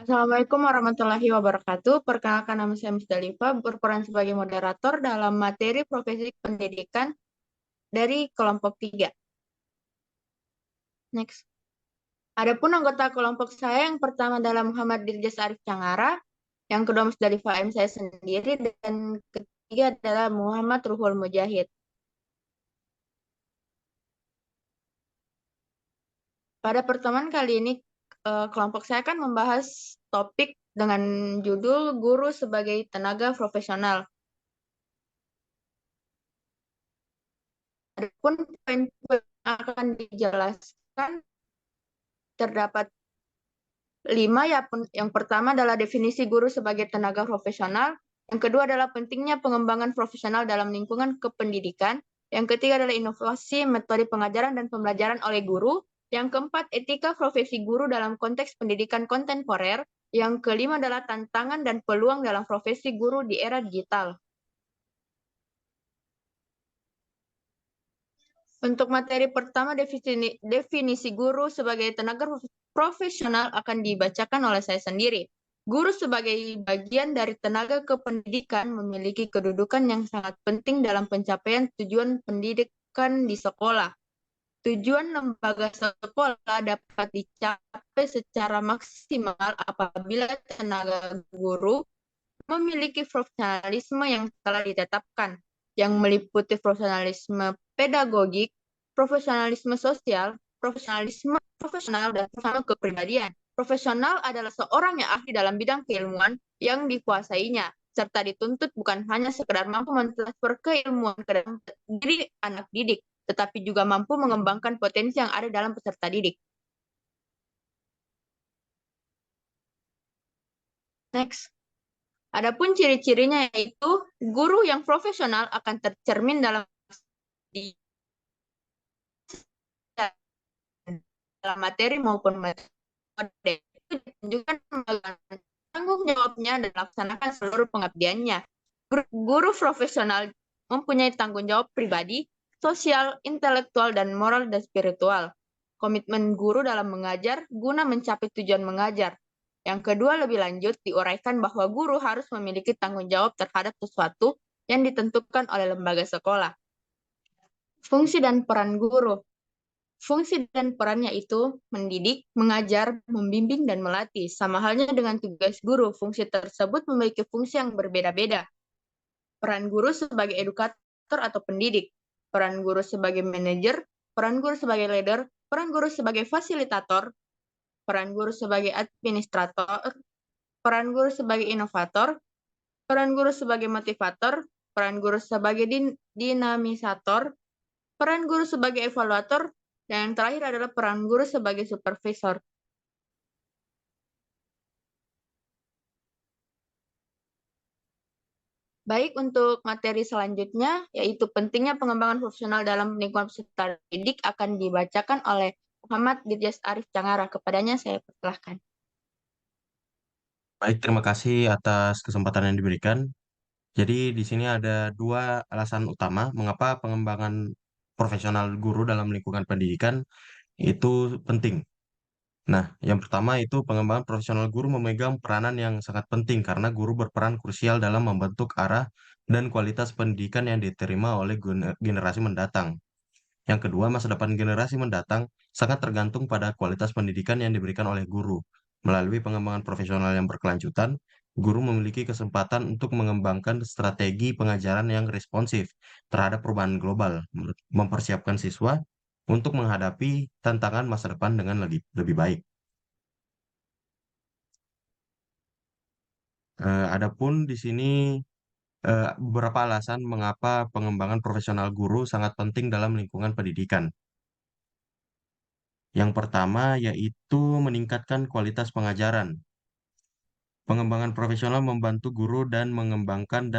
Assalamualaikum warahmatullahi wabarakatuh. Perkenalkan nama saya Musdalifah, berperan sebagai moderator dalam materi profesi pendidikan dari kelompok 3. Next. Adapun anggota kelompok saya yang pertama adalah Muhammad Dirjas Arif Cangara, yang kedua Musdalifah M saya sendiri, dan ketiga adalah Muhammad Ruhul Mujahid. Pada pertemuan kali ini, kelompok saya akan membahas topik dengan judul Guru sebagai Tenaga Profesional. Adapun poin yang akan dijelaskan terdapat 5 ya. Yang pertama adalah definisi guru sebagai tenaga profesional. Yang kedua adalah pentingnya pengembangan profesional dalam lingkungan kependidikan. Yang ketiga adalah inovasi metode pengajaran dan pembelajaran oleh guru. Yang keempat, etika profesi guru dalam konteks pendidikan kontemporer. Yang kelima adalah tantangan dan peluang dalam profesi guru di era digital. Untuk materi pertama, definisi guru sebagai tenaga profesional akan dibacakan oleh saya sendiri. Guru sebagai bagian dari tenaga kependidikan memiliki kedudukan yang sangat penting dalam pencapaian tujuan pendidikan di sekolah. Tujuan lembaga sekolah dapat dicapai secara maksimal apabila tenaga guru memiliki profesionalisme yang telah ditetapkan, yang meliputi profesionalisme pedagogik, profesionalisme sosial, profesionalisme profesional, dan profesional kepribadian. Profesional adalah seorang yang ahli dalam bidang keilmuan yang dikuasainya, serta dituntut bukan hanya sekedar mampu mentransfer keilmuan ke dalam diri anak didik, tetapi juga mampu mengembangkan potensi yang ada dalam peserta didik. Next. Adapun ciri-cirinya yaitu guru yang profesional akan tercermin dalam materi maupun metode. Itu ditunjukkan melalui tanggung jawabnya dan melaksanakan seluruh pengabdiannya. Guru profesional mempunyai tanggung jawab pribadi, sosial, intelektual, dan moral dan spiritual. Komitmen guru dalam mengajar guna mencapai tujuan mengajar. Yang kedua, lebih lanjut, diuraikan bahwa guru harus memiliki tanggung jawab terhadap sesuatu yang ditentukan oleh lembaga sekolah. Fungsi dan peran guru. Fungsi dan perannya itu mendidik, mengajar, membimbing, dan melatih. Sama halnya dengan tugas guru, fungsi tersebut memiliki fungsi yang berbeda-beda. Peran guru sebagai edukator atau pendidik, peran guru sebagai manajer, peran guru sebagai leader, peran guru sebagai fasilitator, peran guru sebagai administrator, peran guru sebagai inovator, peran guru sebagai motivator, peran guru sebagai dinamisator, peran guru sebagai evaluator, dan yang terakhir adalah peran guru sebagai supervisor. Baik, untuk materi selanjutnya, yaitu pentingnya pengembangan profesional dalam lingkungan peserta didik, akan dibacakan oleh Muhammad Dirjas Arif Cangara. Kepadanya saya persilahkan. Baik, terima kasih atas kesempatan yang diberikan. Jadi di sini ada dua alasan utama mengapa pengembangan profesional guru dalam lingkungan pendidikan itu penting. Nah, yang pertama itu pengembangan profesional guru memegang peranan yang sangat penting karena guru berperan krusial dalam membentuk arah dan kualitas pendidikan yang diterima oleh generasi mendatang. Yang kedua, masa depan generasi mendatang sangat tergantung pada kualitas pendidikan yang diberikan oleh guru. Melalui pengembangan profesional yang berkelanjutan, guru memiliki kesempatan untuk mengembangkan strategi pengajaran yang responsif terhadap perubahan global, mempersiapkan siswa untuk menghadapi tantangan masa depan dengan lebih baik. Adapun di sini beberapa alasan mengapa pengembangan profesional guru sangat penting dalam lingkungan pendidikan. Yang pertama yaitu meningkatkan kualitas pengajaran. Pengembangan profesional membantu guru mengembangkan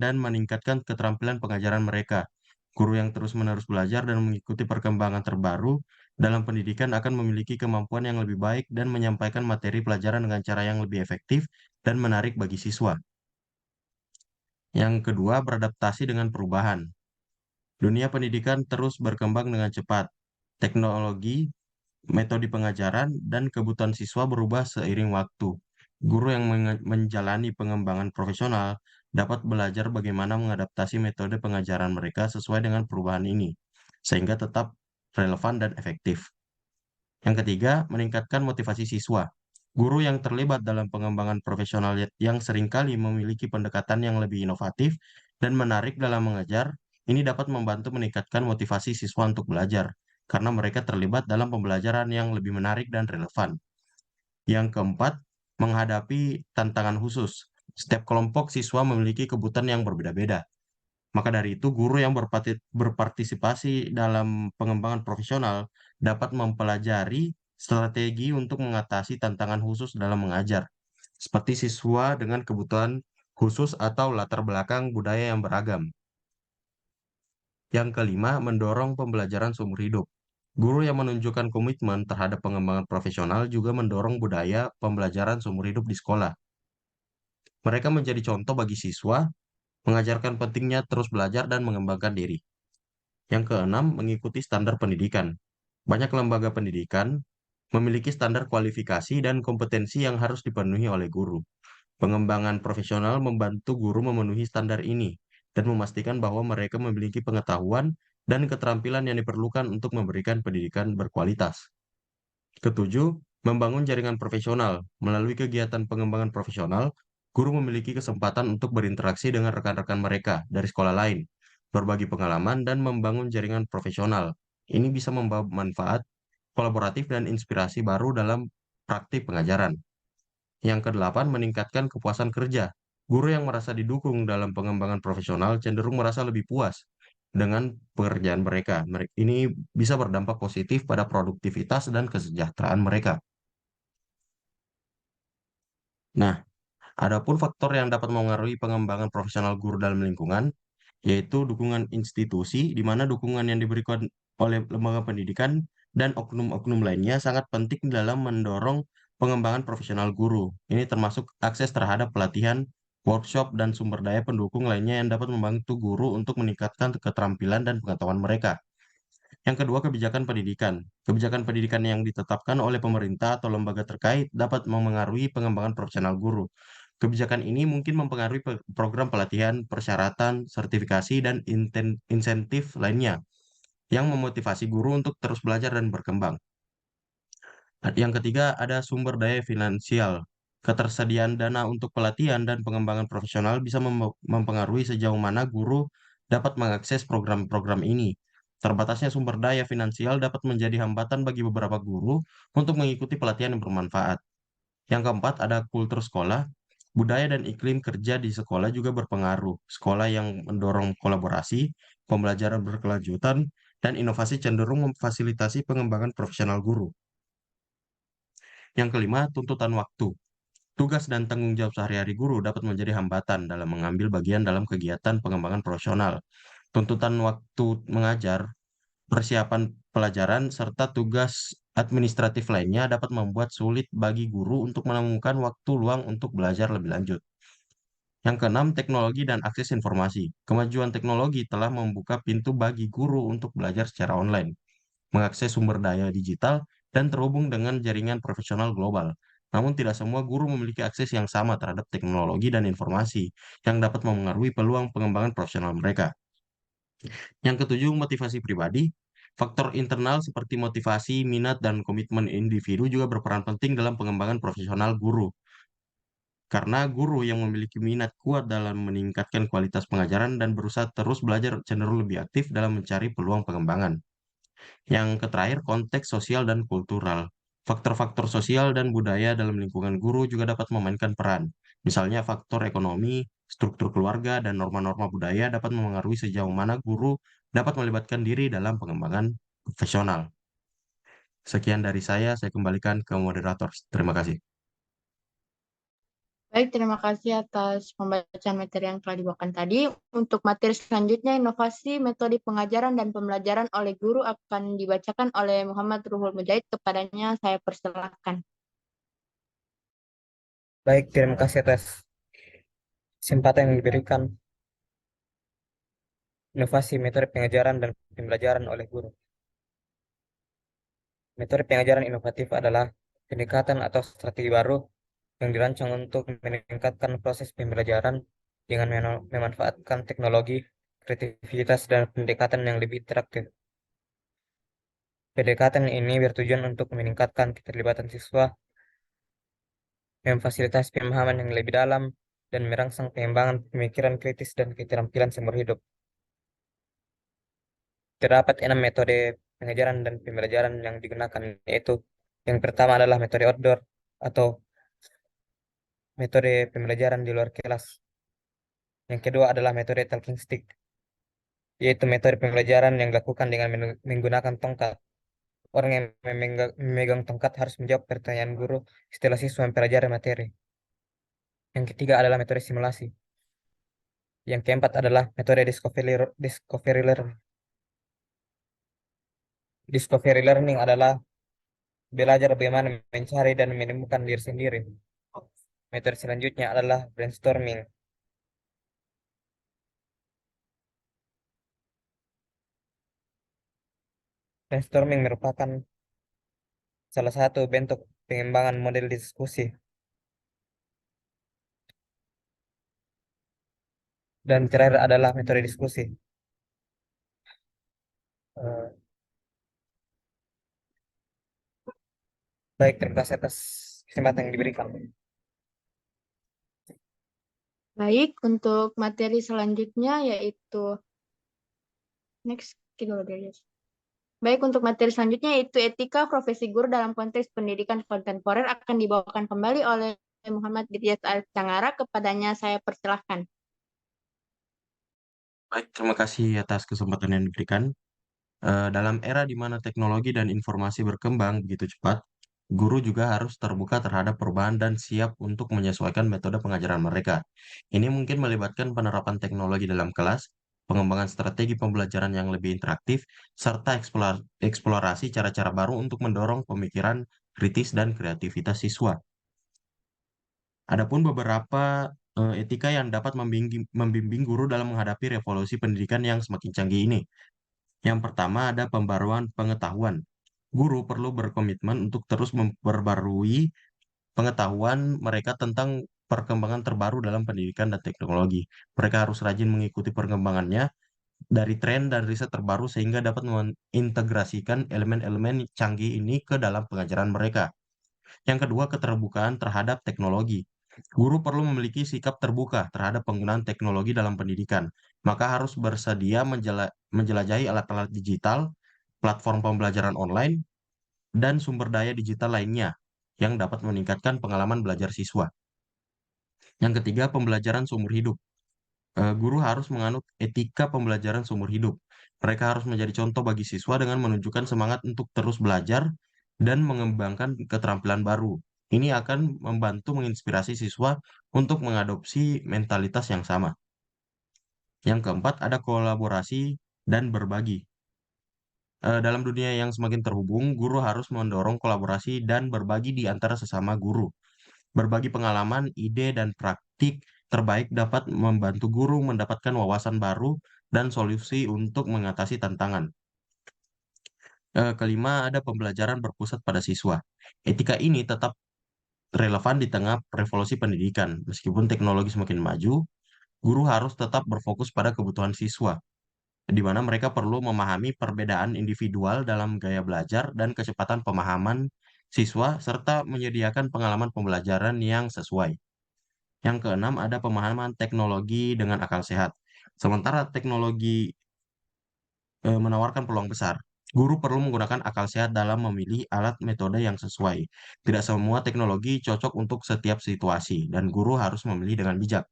dan meningkatkan keterampilan pengajaran mereka. Guru yang terus-menerus belajar dan mengikuti perkembangan terbaru dalam pendidikan akan memiliki kemampuan yang lebih baik dan menyampaikan materi pelajaran dengan cara yang lebih efektif dan menarik bagi siswa. Yang kedua, beradaptasi dengan perubahan. Dunia pendidikan terus berkembang dengan cepat. Teknologi metode pengajaran dan kebutuhan siswa berubah seiring waktu. Guru yang menjalani pengembangan profesional dapat belajar bagaimana mengadaptasi metode pengajaran mereka sesuai dengan perubahan ini, sehingga tetap relevan dan efektif. Yang ketiga, meningkatkan motivasi siswa. Guru yang terlibat dalam pengembangan profesional yang seringkali memiliki pendekatan yang lebih inovatif dan menarik dalam mengajar, ini dapat membantu meningkatkan motivasi siswa untuk belajar, karena mereka terlibat dalam pembelajaran yang lebih menarik dan relevan. Yang keempat, menghadapi tantangan khusus. Setiap kelompok siswa memiliki kebutuhan yang berbeda-beda. Maka dari itu, guru yang berpartisipasi dalam pengembangan profesional dapat mempelajari strategi untuk mengatasi tantangan khusus dalam mengajar, seperti siswa dengan kebutuhan khusus atau latar belakang budaya yang beragam. Yang kelima, mendorong pembelajaran seumur hidup. Guru yang menunjukkan komitmen terhadap pengembangan profesional juga mendorong budaya pembelajaran seumur hidup di sekolah. Mereka menjadi contoh bagi siswa, mengajarkan pentingnya terus belajar dan mengembangkan diri. Yang keenam, mengikuti standar pendidikan. Banyak lembaga pendidikan memiliki standar kualifikasi dan kompetensi yang harus dipenuhi oleh guru. Pengembangan profesional membantu guru memenuhi standar ini dan memastikan bahwa mereka memiliki pengetahuan dan keterampilan yang diperlukan untuk memberikan pendidikan berkualitas. Ketujuh, membangun jaringan profesional. Melalui kegiatan pengembangan profesional, guru memiliki kesempatan untuk berinteraksi dengan rekan-rekan mereka dari sekolah lain, berbagi pengalaman, dan membangun jaringan profesional. Ini bisa membawa manfaat kolaboratif dan inspirasi baru dalam praktik pengajaran. Yang kedelapan, meningkatkan kepuasan kerja. Guru yang merasa didukung dalam pengembangan profesional cenderung merasa lebih puas dengan pekerjaan mereka. Ini bisa berdampak positif pada produktivitas dan kesejahteraan mereka. Nah, adapun faktor yang dapat mengaruhi pengembangan profesional guru dalam lingkungan, yaitu dukungan institusi, di mana dukungan yang diberikan oleh lembaga pendidikan dan oknum-oknum lainnya sangat penting dalam mendorong pengembangan profesional guru. Ini termasuk akses terhadap pelatihan, workshop, dan sumber daya pendukung lainnya yang dapat membantu guru untuk meningkatkan keterampilan dan pengetahuan mereka. Yang kedua, kebijakan pendidikan. Kebijakan pendidikan yang ditetapkan oleh pemerintah atau lembaga terkait dapat memengaruhi pengembangan profesional guru. Kebijakan ini mungkin mempengaruhi program pelatihan, persyaratan, sertifikasi, dan insentif lainnya yang memotivasi guru untuk terus belajar dan berkembang. Yang ketiga, ada sumber daya finansial. Ketersediaan dana untuk pelatihan dan pengembangan profesional bisa mempengaruhi sejauh mana guru dapat mengakses program-program ini. Terbatasnya sumber daya finansial dapat menjadi hambatan bagi beberapa guru untuk mengikuti pelatihan yang bermanfaat. Yang keempat, ada kultur sekolah. Budaya dan iklim kerja di sekolah juga berpengaruh. Sekolah yang mendorong kolaborasi, pembelajaran berkelanjutan, dan inovasi cenderung memfasilitasi pengembangan profesional guru. Yang kelima, tuntutan waktu. Tugas dan tanggung jawab sehari-hari guru dapat menjadi hambatan dalam mengambil bagian dalam kegiatan pengembangan profesional. Tuntutan waktu mengajar, persiapan pelajaran, serta tugas administratif lainnya dapat membuat sulit bagi guru untuk menemukan waktu luang untuk belajar lebih lanjut. Yang keenam, teknologi dan akses informasi. Kemajuan teknologi telah membuka pintu bagi guru untuk belajar secara online, mengakses sumber daya digital, dan terhubung dengan jaringan profesional global. Namun tidak semua guru memiliki akses yang sama terhadap teknologi dan informasi yang dapat memengaruhi peluang pengembangan profesional mereka. Yang ketujuh, motivasi pribadi. Faktor internal seperti motivasi, minat, dan komitmen individu juga berperan penting dalam pengembangan profesional guru. Karena guru yang memiliki minat kuat dalam meningkatkan kualitas pengajaran dan berusaha terus belajar cenderung lebih aktif dalam mencari peluang pengembangan. Yang terakhir, konteks sosial dan kultural. Faktor-faktor sosial dan budaya dalam lingkungan guru juga dapat memainkan peran. Misalnya faktor ekonomi, struktur keluarga, dan norma-norma budaya dapat memengaruhi sejauh mana guru dapat melibatkan diri dalam pengembangan profesional. Sekian dari saya kembalikan ke moderator. Terima kasih. Baik, terima kasih atas pembacaan materi yang telah dibawakan tadi. Untuk materi selanjutnya, inovasi metode pengajaran dan pembelajaran oleh guru akan dibacakan oleh Muhammad Ruhul Mujahid. Kepadanya saya persilahkan. Baik, terima kasih atas kesempatan yang diberikan. Inovasi metode pengajaran dan pembelajaran oleh guru. Metode pengajaran inovatif adalah pendekatan atau strategi baru yang dirancang untuk meningkatkan proses pembelajaran dengan memanfaatkan teknologi, kreativitas, dan pendekatan yang lebih interaktif. Pendekatan ini bertujuan untuk meningkatkan keterlibatan siswa, memfasilitasi pemahaman yang lebih dalam, dan merangsang pengembangan pemikiran kritis dan keterampilan seumur hidup. Terdapat 6 metode pengajaran dan pembelajaran yang digunakan, yaitu yang pertama adalah metode outdoor atau metode pembelajaran di luar kelas. Yang kedua adalah metode talking stick, yaitu metode pembelajaran yang dilakukan dengan menggunakan tongkat. Orang yang memegang tongkat harus menjawab pertanyaan guru setelah siswa mempelajari materi. Yang ketiga adalah metode simulasi. Yang keempat adalah metode discovery learning. Discovery learning adalah belajar bagaimana mencari dan menemukan diri sendiri. Metode selanjutnya adalah brainstorming. Brainstorming merupakan salah satu bentuk pengembangan model diskusi. Dan terakhir adalah metode diskusi. Eh, Baik, terima kasih atas kesempatan yang diberikan. Baik, untuk materi selanjutnya yaitu next kita udah guys. Baik, untuk materi selanjutnya yaitu etika profesi guru dalam konteks pendidikan kontemporer akan dibawakan kembali oleh Muhammad Didias Al-Cangara. Kepadanya saya persilahkan. Baik, terima kasih atas kesempatan yang diberikan. Dalam era di mana teknologi dan informasi berkembang begitu cepat, guru juga harus terbuka terhadap perubahan dan siap untuk menyesuaikan metode pengajaran mereka. Ini mungkin melibatkan penerapan teknologi dalam kelas, pengembangan strategi pembelajaran yang lebih interaktif, serta eksplorasi cara-cara baru untuk mendorong pemikiran kritis dan kreativitas siswa. Adapun beberapa etika yang dapat membimbing guru dalam menghadapi revolusi pendidikan yang semakin canggih ini. Yang pertama ada pembaruan pengetahuan. Guru perlu berkomitmen untuk terus memperbarui pengetahuan mereka tentang perkembangan terbaru dalam pendidikan dan teknologi. Mereka harus rajin mengikuti perkembangannya dari tren dan riset terbaru sehingga dapat mengintegrasikan elemen-elemen canggih ini ke dalam pengajaran mereka. Yang kedua, keterbukaan terhadap teknologi. Guru perlu memiliki sikap terbuka terhadap penggunaan teknologi dalam pendidikan, maka harus bersedia menjelajahi alat-alat digital, platform pembelajaran online, dan sumber daya digital lainnya yang dapat meningkatkan pengalaman belajar siswa. Yang ketiga, pembelajaran seumur hidup. Guru harus menganut etika pembelajaran seumur hidup. Mereka harus menjadi contoh bagi siswa dengan menunjukkan semangat untuk terus belajar dan mengembangkan keterampilan baru. Ini akan membantu menginspirasi siswa untuk mengadopsi mentalitas yang sama. Yang keempat, ada kolaborasi dan berbagi. Dalam dunia yang semakin terhubung, guru harus mendorong kolaborasi dan berbagi di antara sesama guru. Berbagi pengalaman, ide, dan praktik terbaik dapat membantu guru mendapatkan wawasan baru dan solusi untuk mengatasi tantangan. Kelima, ada pembelajaran berpusat pada siswa. Etika ini tetap relevan di tengah revolusi pendidikan. Meskipun teknologi semakin maju, guru harus tetap berfokus pada kebutuhan siswa, di mana mereka perlu memahami perbedaan individual dalam gaya belajar dan kecepatan pemahaman siswa, serta menyediakan pengalaman pembelajaran yang sesuai. Yang keenam, ada pemahaman teknologi dengan akal sehat. Sementara teknologi menawarkan peluang besar, guru perlu menggunakan akal sehat dalam memilih alat metode yang sesuai. Tidak semua teknologi cocok untuk setiap situasi, dan guru harus memilih dengan bijak.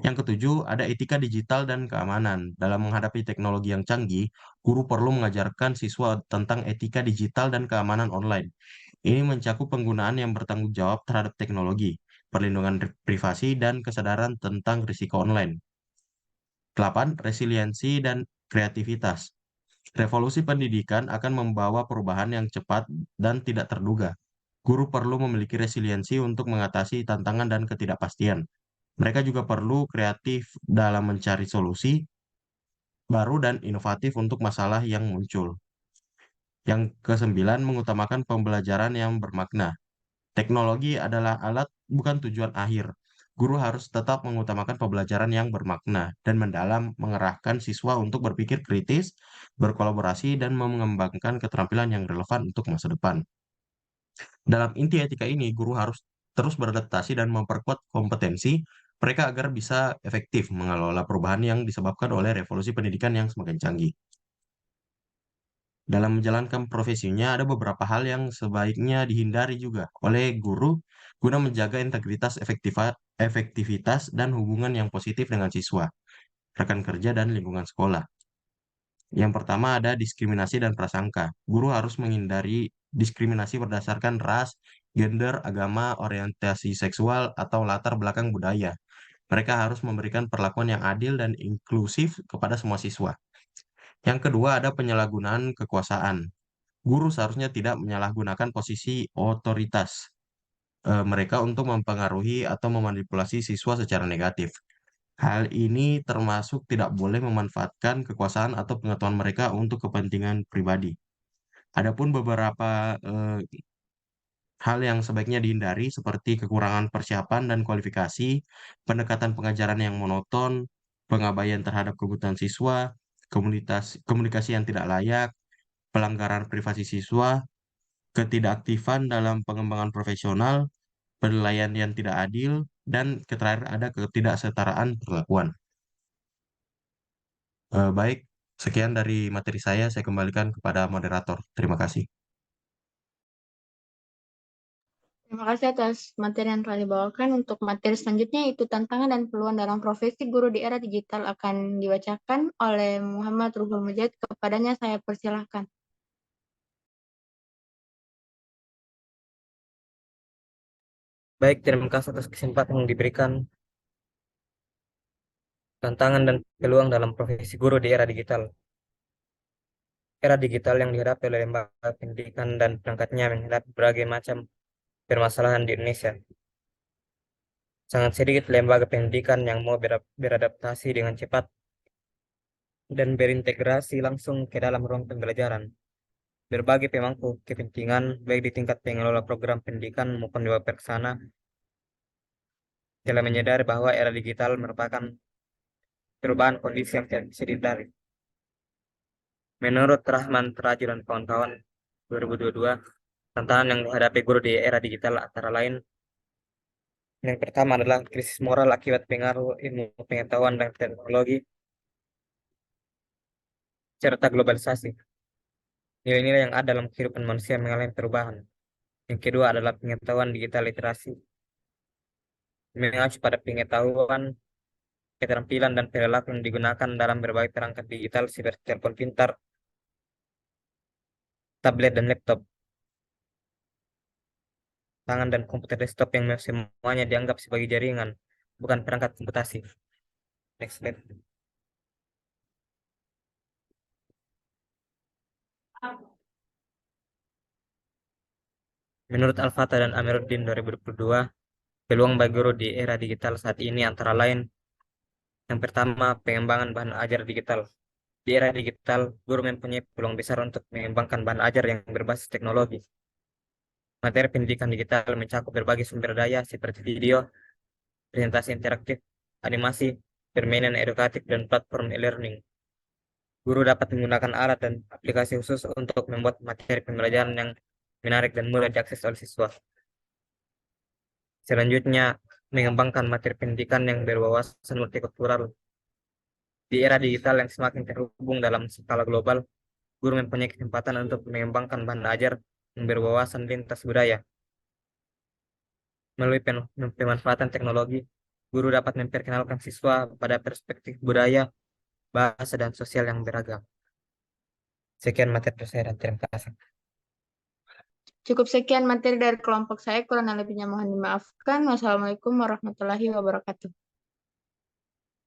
Yang ketujuh, ada etika digital dan keamanan. Dalam menghadapi teknologi yang canggih, guru perlu mengajarkan siswa tentang etika digital dan keamanan online. Ini mencakup penggunaan yang bertanggung jawab terhadap teknologi, perlindungan privasi, dan kesadaran tentang risiko online. 8. Resiliensi dan kreativitas. Revolusi pendidikan akan membawa perubahan yang cepat dan tidak terduga. Guru perlu memiliki resiliensi untuk mengatasi tantangan dan ketidakpastian. Mereka juga perlu kreatif dalam mencari solusi baru dan inovatif untuk masalah yang muncul. Yang kesembilan, mengutamakan pembelajaran yang bermakna. Teknologi adalah alat, bukan tujuan akhir. Guru harus tetap mengutamakan pembelajaran yang bermakna dan mendalam, mengerahkan siswa untuk berpikir kritis, berkolaborasi, dan mengembangkan keterampilan yang relevan untuk masa depan. Dalam inti etika ini, guru harus terus beradaptasi dan memperkuat kompetensi mereka agar bisa efektif mengelola perubahan yang disebabkan oleh revolusi pendidikan yang semakin canggih. Dalam menjalankan profesinya, ada beberapa hal yang sebaiknya dihindari juga oleh guru guna menjaga integritas, efektivitas, dan hubungan yang positif dengan siswa, rekan kerja, dan lingkungan sekolah. Yang pertama ada diskriminasi dan prasangka. Guru harus menghindari diskriminasi berdasarkan ras, gender, agama, orientasi seksual, atau latar belakang budaya. Mereka harus memberikan perlakuan yang adil dan inklusif kepada semua siswa. Yang kedua ada penyalahgunaan kekuasaan. Guru seharusnya tidak menyalahgunakan posisi otoritas mereka untuk mempengaruhi atau memanipulasi siswa secara negatif. Hal ini termasuk tidak boleh memanfaatkan kekuasaan atau pengetahuan mereka untuk kepentingan pribadi. Adapun beberapa hal yang sebaiknya dihindari seperti kekurangan persiapan dan kualifikasi, pendekatan pengajaran yang monoton, pengabaian terhadap kebutuhan siswa, komunikasi yang tidak layak, pelanggaran privasi siswa, ketidakaktifan dalam pengembangan profesional, penilaian yang tidak adil, dan terakhir ada ketidaksetaraan perlakuan. Baik, sekian dari materi saya kembalikan kepada moderator. Terima kasih. Terima kasih atas materi yang telah dibawakan. Untuk materi selanjutnya yaitu tantangan dan peluang dalam profesi guru di era digital akan dibacakan oleh Muhammad Ruhul Mujahid. Kepadanya saya persilahkan. Baik, terima kasih atas kesempatan yang diberikan. Tantangan dan peluang dalam profesi guru di era digital. Era digital yang dihadapi oleh lembaga pendidikan dan perangkatnya menghadapi berbagai macam permasalahan di Indonesia. Sangat sedikit lembaga pendidikan yang mau beradaptasi dengan cepat dan berintegrasi langsung ke dalam ruang pembelajaran. Berbagai pemangku kepentingan, baik di tingkat pengelola program pendidikan maupun di pelaksana, telah menyadari bahwa era digital merupakan perubahan kondisi yang tidak bisa dihindari. Menurut Rahman Teraji dan kawan-kawan 2022, tantangan yang dihadapi guru di era digital antara lain, yang pertama adalah krisis moral akibat pengaruh ilmu pengetahuan dan teknologi serta globalisasi. Nilai-nilai yang ada dalam kehidupan manusia mengalami perubahan. Yang kedua adalah pengetahuan digital literasi, mengacu pada pengetahuan, keterampilan, dan perilaku yang digunakan dalam berbagai perangkat digital seperti telepon pintar, tablet, dan laptop, tangan, dan komputer desktop yang semuanya dianggap sebagai jaringan, bukan perangkat komputasi. Next slide. Menurut Al-Fatah dan Amiruddin 2022, peluang bagi guru di era digital saat ini antara lain, yang pertama, pengembangan bahan ajar digital. Di era digital, guru mempunyai peluang besar untuk mengembangkan bahan ajar yang berbasis teknologi. Materi pendidikan digital mencakup berbagai sumber daya seperti video, presentasi interaktif, animasi, permainan edukatif, dan platform e-learning. Guru dapat menggunakan alat dan aplikasi khusus untuk membuat materi pembelajaran yang menarik dan mudah diakses oleh siswa. Selanjutnya, mengembangkan materi pendidikan yang berwawasan multikultural. Di era digital yang semakin terhubung dalam skala global, guru mempunyai kesempatan untuk mengembangkan bahan ajar yang berwawasan lintas budaya. Melalui pemanfaatan teknologi, guru dapat memperkenalkan siswa pada perspektif budaya, bahasa, dan sosial yang beragam. Sekian materi dari saya dan terima kasih. Cukup sekian materi dari kelompok saya. Kurang lebihnya mohon dimaafkan. Wassalamualaikum warahmatullahi wabarakatuh.